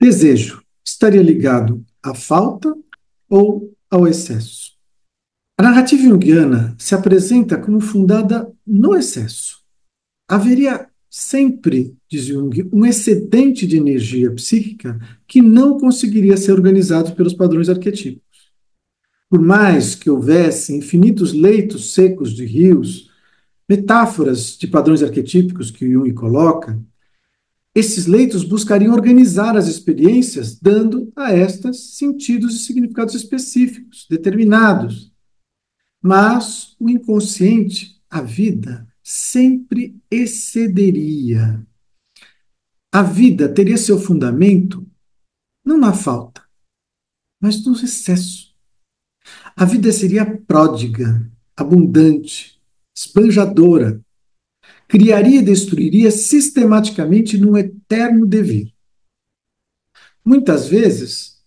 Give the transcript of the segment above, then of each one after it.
Desejo estaria ligado à falta ou ao excesso? A narrativa junguiana se apresenta como fundada no excesso. Haveria sempre, diz Jung, um excedente de energia psíquica que não conseguiria ser organizado pelos padrões arquetípicos. Por mais que houvesse infinitos leitos secos de rios, metáforas de padrões arquetípicos que Jung coloca, esses leitos buscariam organizar as experiências, dando a estas sentidos e significados específicos, determinados. Mas o inconsciente, a vida, sempre excederia. A vida teria seu fundamento não na falta, mas no excesso. A vida seria pródiga, abundante, esbanjadora, criaria e destruiria sistematicamente num eterno devir. Muitas vezes,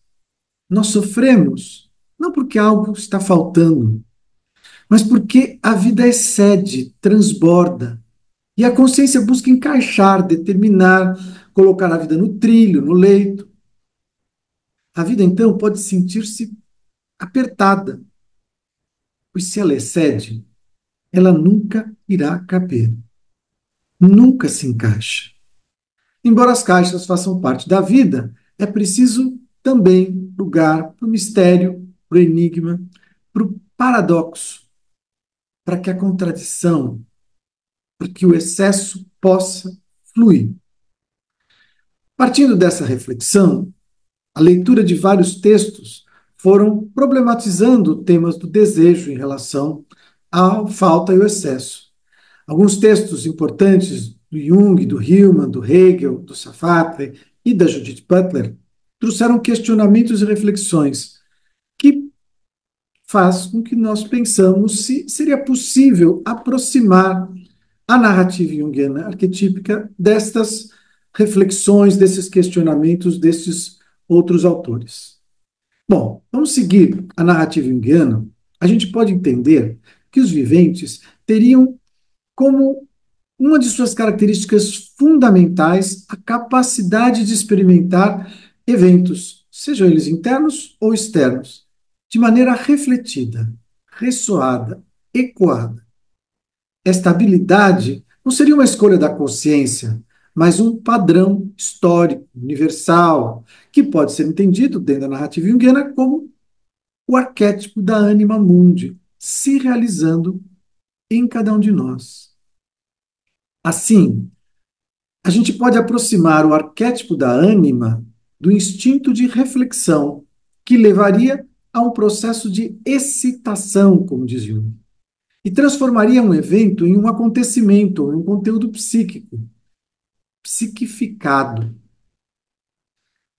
nós sofremos não porque algo está faltando, mas porque a vida excede, transborda, e a consciência busca encaixar, determinar, colocar a vida no trilho, no leito. A vida, então, pode sentir-se apertada, pois se ela excede, ela nunca irá caber, nunca se encaixa. Embora as caixas façam parte da vida, é preciso também lugar para o mistério, para o enigma, para o paradoxo, para que a contradição, para que o excesso possa fluir. Partindo dessa reflexão, a leitura de vários textos foram problematizando temas do desejo em relação à falta e ao excesso. Alguns textos importantes do Jung, do Hillman, do Hegel, do Sartre e da Judith Butler trouxeram questionamentos e reflexões que faz com que nós pensamos se seria possível aproximar a narrativa junguiana arquetípica destas reflexões, desses questionamentos, desses outros autores. Bom, vamos seguir a narrativa junguiana. A gente pode entender que os viventes teriam como uma de suas características fundamentais a capacidade de experimentar eventos, sejam eles internos ou externos, de maneira refletida, ressoada, ecoada. Esta habilidade não seria uma escolha da consciência, mas um padrão histórico, universal, que pode ser entendido dentro da narrativa junguiana como o arquétipo da anima mundi, se realizando em cada um de nós. Assim, a gente pode aproximar o arquétipo da ânima do instinto de reflexão, que levaria a um processo de excitação, como diz Jung, e transformaria um evento em um acontecimento, em um conteúdo psíquico, psiquificado.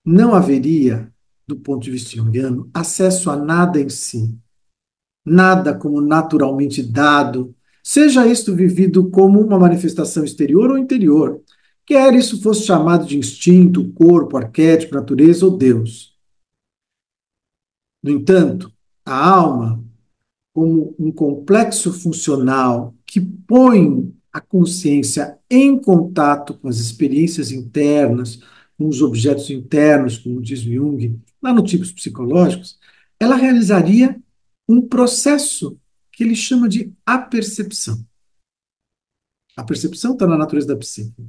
Não haveria, do ponto de vista junguiano, acesso a nada em si, nada como naturalmente dado, seja isto vivido como uma manifestação exterior ou interior, quer isso fosse chamado de instinto, corpo, arquétipo, natureza ou Deus. No entanto, a alma, como um complexo funcional que põe a consciência em contato com as experiências internas, com os objetos internos, como diz Jung, lá no Tipos Psicológicos, ela realizaria um processo que ele chama de apercepção. A percepção está na natureza da psique.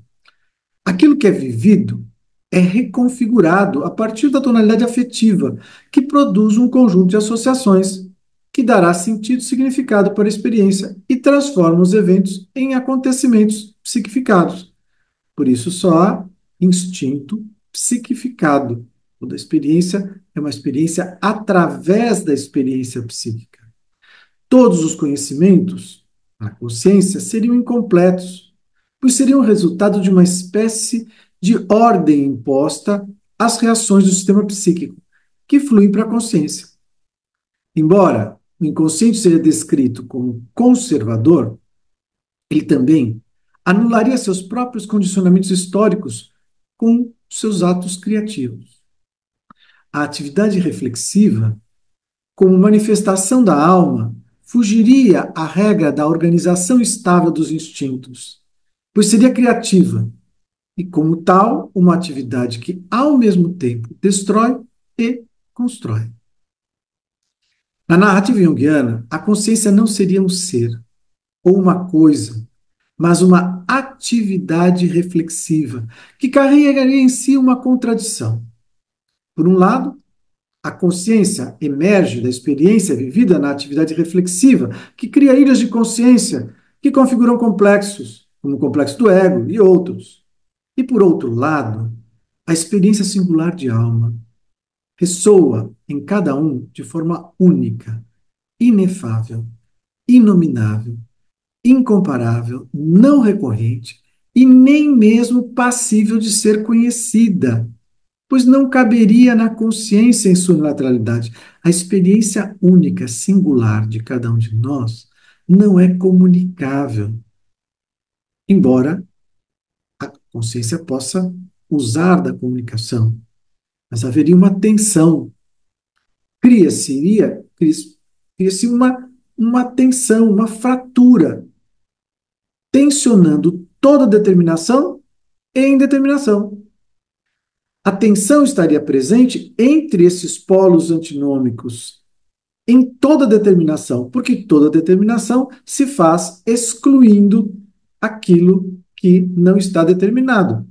Aquilo que é vivido é reconfigurado a partir da tonalidade afetiva, que produz um conjunto de associações que dará sentido e significado para a experiência e transforma os eventos em acontecimentos psiquificados. Por isso só há instinto psiquificado. Toda experiência é uma experiência através da experiência psíquica. Todos os conhecimentos, na consciência, seriam incompletos, pois seriam resultado de uma espécie de ordem imposta às reações do sistema psíquico, que fluem para a consciência. Embora o inconsciente seja descrito como conservador, ele também anularia seus próprios condicionamentos históricos com seus atos criativos. A atividade reflexiva, como manifestação da alma, fugiria à regra da organização estável dos instintos, pois seria criativa, e, como tal, uma atividade que, ao mesmo tempo, destrói e constrói. Na narrativa junguiana, a consciência não seria um ser ou uma coisa, mas uma atividade reflexiva que carregaria em si uma contradição. Por um lado, a consciência emerge da experiência vivida na atividade reflexiva, que cria ilhas de consciência que configuram complexos, como o complexo do ego e outros. E, por outro lado, a experiência singular de alma ressoa em cada um de forma única, inefável, inominável, incomparável, não recorrente e nem mesmo passível de ser conhecida, pois não caberia na consciência em sua unilateralidade. A experiência única, singular de cada um de nós não é comunicável, embora a consciência possa usar da comunicação, mas haveria uma tensão. Cria-se uma tensão, uma fratura, tensionando toda determinação e indeterminação. A tensão estaria presente entre esses polos antinômicos em toda determinação, porque toda determinação se faz excluindo aquilo que não está determinado.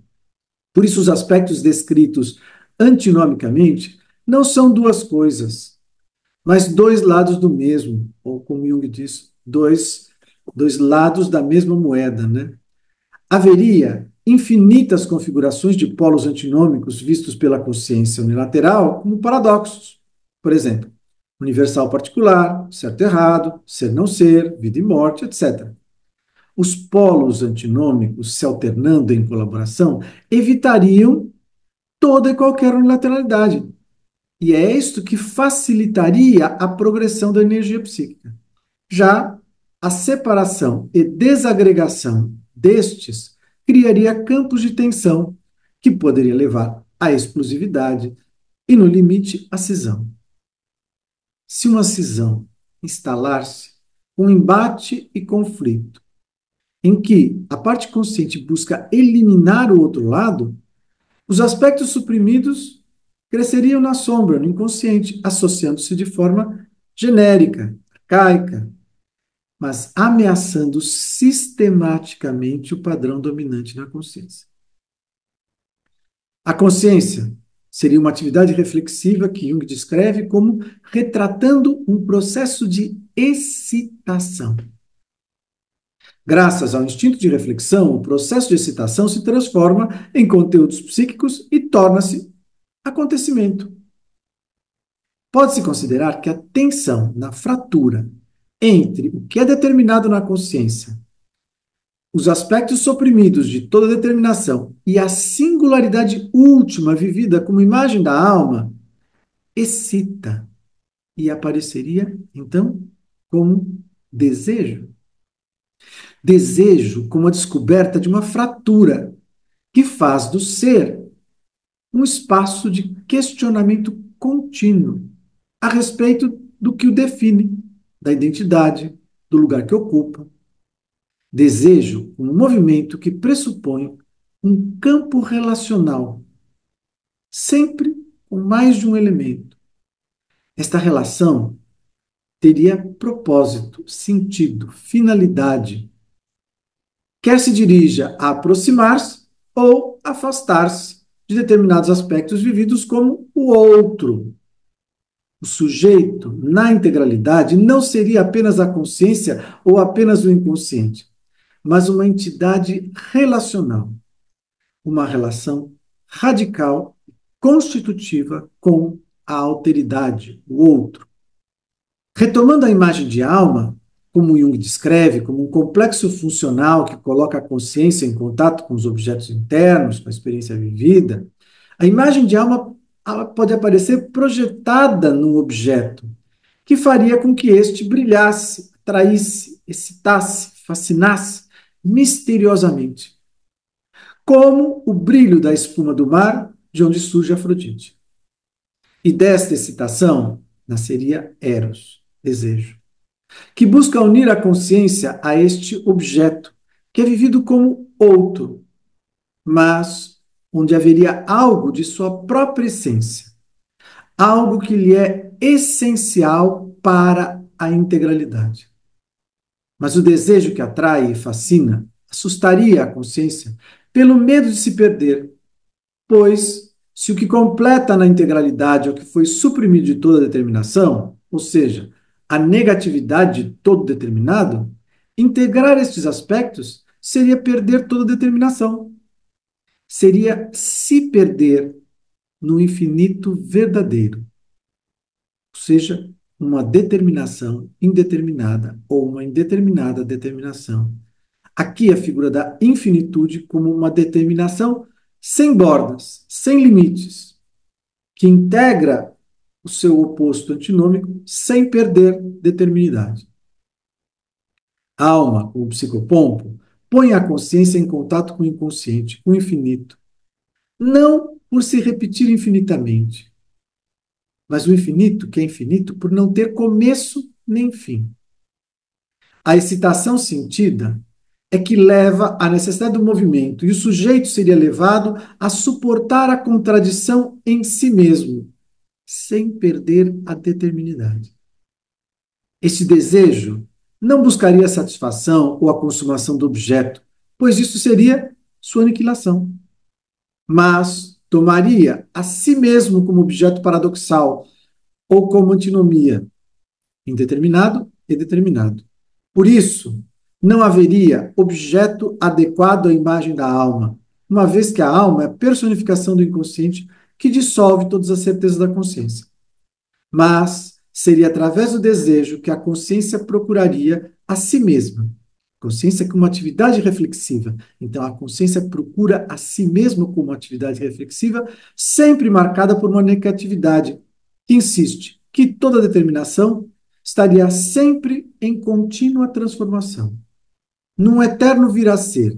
Por isso, os aspectos descritos antinomicamente não são duas coisas, mas dois lados do mesmo, ou como Jung diz, dois lados da mesma moeda, né? Haveria infinitas configurações de polos antinômicos vistos pela consciência unilateral como paradoxos. Por exemplo, universal particular, certo e errado, ser não ser, vida e morte, etc. Os polos antinômicos, se alternando em colaboração, evitariam toda e qualquer unilateralidade. E é isto que facilitaria a progressão da energia psíquica. Já a separação e desagregação destes criaria campos de tensão que poderia levar à explosividade e, no limite, à cisão. Se uma cisão instalar-se, um embate e conflito, em que a parte consciente busca eliminar o outro lado, os aspectos suprimidos cresceriam na sombra, no inconsciente, associando-se de forma genérica, arcaica, mas ameaçando sistematicamente o padrão dominante na consciência. A consciência seria uma atividade reflexiva que Jung descreve como retratando um processo de excitação. Graças ao instinto de reflexão, o processo de excitação se transforma em conteúdos psíquicos e torna-se acontecimento. Pode-se considerar que a tensão na fratura entre o que é determinado na consciência, os aspectos suprimidos de toda determinação e a singularidade última vivida como imagem da alma, excita e apareceria, então, como desejo. Desejo como a descoberta de uma fratura que faz do ser um espaço de questionamento contínuo a respeito do que o define, da identidade, do lugar que ocupa. Desejo um movimento que pressupõe um campo relacional, sempre com mais de um elemento. Esta relação teria propósito, sentido, finalidade, quer se dirija a aproximar-se ou afastar-se de determinados aspectos vividos como o outro. O sujeito, na integralidade, não seria apenas a consciência ou apenas o inconsciente, mas uma entidade relacional, uma relação radical, constitutiva com a alteridade, o outro. Retomando a imagem de alma, como Jung descreve, como um complexo funcional que coloca a consciência em contato com os objetos internos, com a experiência vivida, a imagem de alma pode aparecer projetada num objeto, que faria com que este brilhasse, atraísse, excitasse, fascinasse misteriosamente, como o brilho da espuma do mar de onde surge Afrodite. E desta excitação nasceria Eros, desejo, que busca unir a consciência a este objeto, que é vivido como outro, mas onde haveria algo de sua própria essência, algo que lhe é essencial para a integralidade. Mas o desejo que atrai e fascina assustaria a consciência pelo medo de se perder, pois, se o que completa na integralidade é o que foi suprimido de toda determinação, ou seja, a negatividade de todo determinado, integrar estes aspectos seria perder toda determinação. Seria se perder no infinito verdadeiro, ou seja, uma determinação indeterminada ou uma indeterminada determinação. Aqui a figura da infinitude como uma determinação sem bordas, sem limites, que integra o seu oposto antinômico sem perder determinidade. A alma, como psicopompo, põe a consciência em contato com o inconsciente, com o infinito, não por se repetir infinitamente, mas o infinito, que é infinito, por não ter começo nem fim. A excitação sentida é que leva à necessidade do movimento, e o sujeito seria levado a suportar a contradição em si mesmo, sem perder a determinidade. Este desejo não buscaria a satisfação ou a consumação do objeto, pois isso seria sua aniquilação, mas tomaria a si mesmo como objeto paradoxal ou como antinomia, indeterminado e determinado. Por isso, não haveria objeto adequado à imagem da alma, uma vez que a alma é a personificação do inconsciente que dissolve todas as certezas da consciência. Mas seria através do desejo que a consciência procuraria a si mesma. Consciência como atividade reflexiva. Então, a consciência procura a si mesma como atividade reflexiva, sempre marcada por uma negatividade que insiste que toda determinação estaria sempre em contínua transformação, num eterno vir a ser.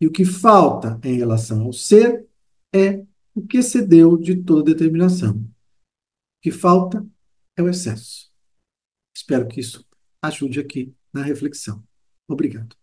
E o que falta em relação ao ser é o que excedeu de toda determinação. O que falta é o excesso. Espero que isso ajude aqui na reflexão. Obrigado.